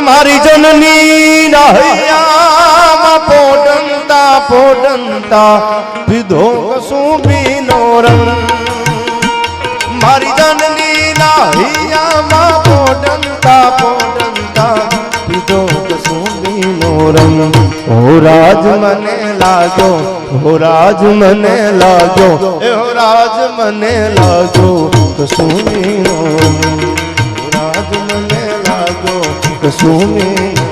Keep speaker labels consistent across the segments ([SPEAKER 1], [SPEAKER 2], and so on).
[SPEAKER 1] मारी जननी राहिया पोडंता पोडंता विधो कसू बीनो रंग मारी जननी राहिया पोडंता पोडंता विधो कसू बीनो रंग हो राज मने लागो हो राज मने लागो हो राज मने लागो कसू बीनो रंग हो राज मने लागो कसू बीनो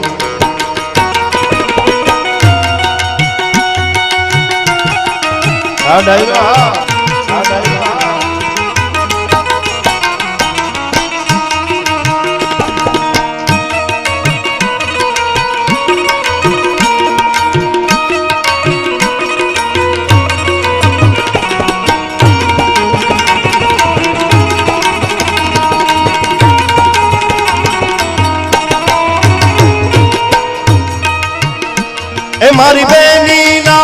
[SPEAKER 1] ए मारी बेनी ना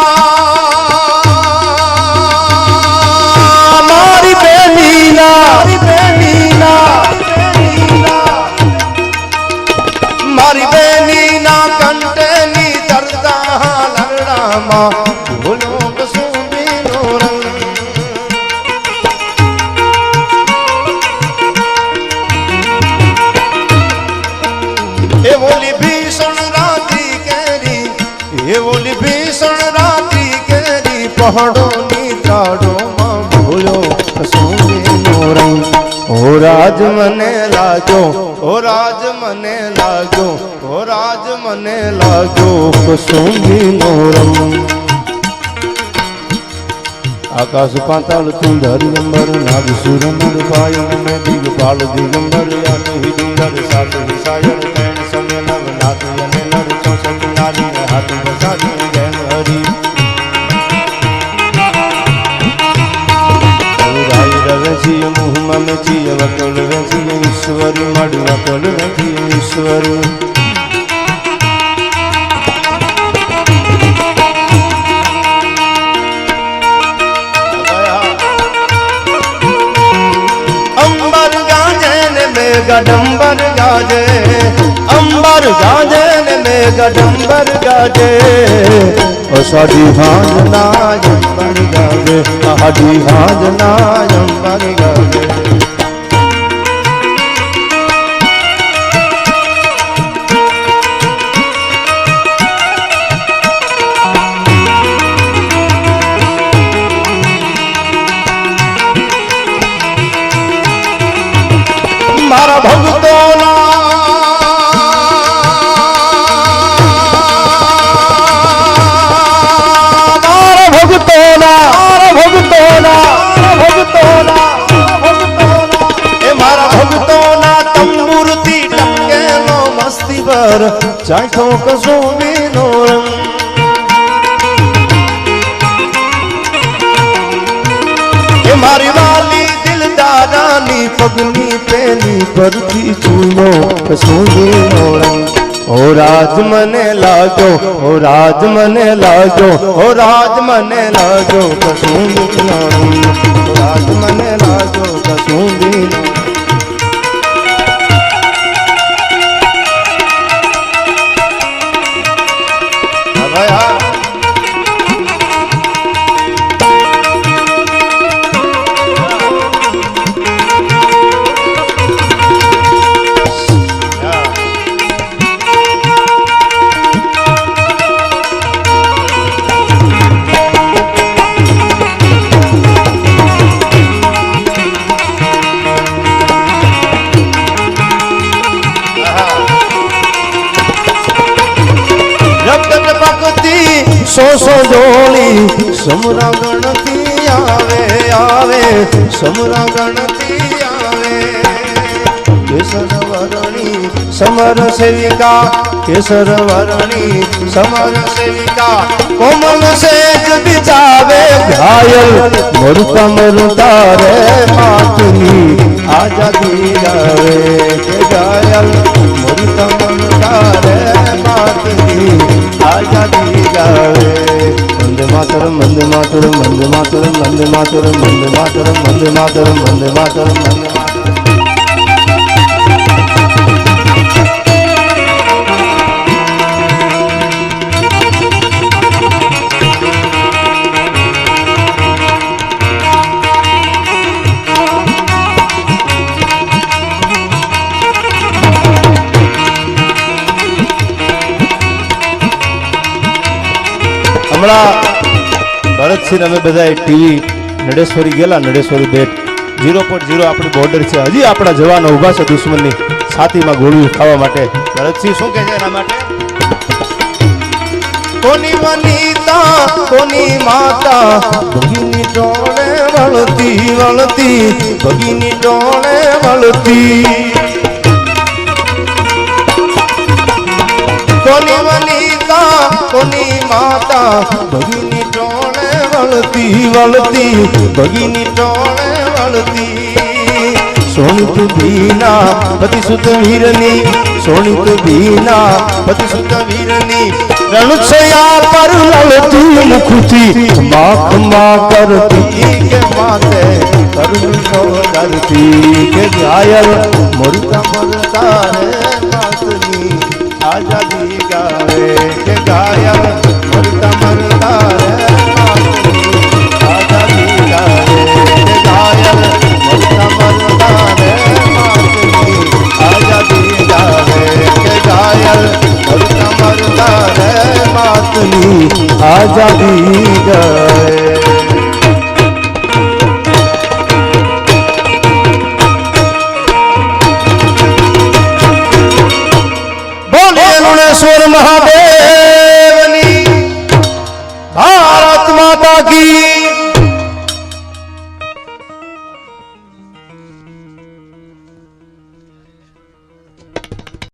[SPEAKER 1] मारी बेनी ना मारी बेनी ना मारी बेनी ना कंटे नी दर्दा लड़ा मां भूलो कसू बीनो रंग ए बोली भीषण रात्रि केरी ये बोली भीषण रात्रि केरी पहाड़ों नी त्राड़ों मां भूलो कसू बीनो रंग ओ राज मने लागो ओ राज मने लागो ओ राज मने लागो कसू बीनो रंग आकाश पाताल तुंदर अंबर नाग सुर नर पायन में दिगपाल दिगंबर यान ही दुंदर सात विसायन तैन समय नव नाथ यने नर चौसठ नारी हाथ बसा दी जैन हरि रवसी मुँह में चिय वकल वसी ईश्वर मड़ वकल वसी ईश्वर गडंबर गाजे अंबर गाजे में गडंबर गाजे ओ साडी हाज ना अंबर गाजे साडी हाज ना अंबर गाजे मारा भगतों ना मारा भगतों ना मारा भगतों ना भगतों ना भगतों ना ए मारा भगतों ना तंबूरती टपके लो मस्ती पर चाखो कसू बीनो रंग ए मारी वाली दादानी पगनी पेनी परती चूनो कसू बीनो रंग ओ राज मने लागो ओ राज मने लागो ओ राज मने लागो कसू बीनो रंग ओ राज मने लागो कसू बीनो सो सो जोली समरा गणती आवे आवे समरा गणती आवे केसर वरणी समर सेविका केसर वरणी समर सेविका कोमल सेज बिचावे घायल मरुता मरुता रे मातनी आजादी गावे घायल मरुता मरुता रे मातनी आजादी गावे वंदे मातरम वंदे मातरम वंदे मातरम वंदे मातरम वंदे मातरम वंदे मातरम वंदे मातरम वंदे मातरम હમણાં ભરતસિંહ અમે બધા ટીવી નડેશ્વરી ગયેલા, નડેશ્વરી બેટ 0.0 આપણી બોર્ડર છે, હજી આપણા જવાનો ઊભા છે દુશ્મનની છાતીમાં ગોળીઓ ખાવા માટે. ભરતસિંહ શું કહે છે એના માટે? કોની વનિતા કોની માતા ભગીની ડોળે વળતી વળતી, ભગીની ડોળે વળતી. કોની વનિતા કોની માતા ભગીની ડોળે વળતી વળતી, ભગીની ડોળે વળતી. સોનિત બીના પતિ સુત વીરની, સોનિત બીના પતિ સુત વીરની, રણછયા પર લલતી મુખથી માખમાં કરતી કે માતે કરુણ નો ડરતી. કે ઘાયલ મરતા મરતા રે માતની આઝાદી ગાવે. કે ઘાયલ મરતા મરતા રે માતની આઝાદી ગાવે. કે ઘાયલ મરતા મરતા રે માતની આઝાદી ગાવે. કે ઘાયલ મરતા મરતા રે માતની આઝાદી ગાવે. બોલે લુણેશ્વર મહા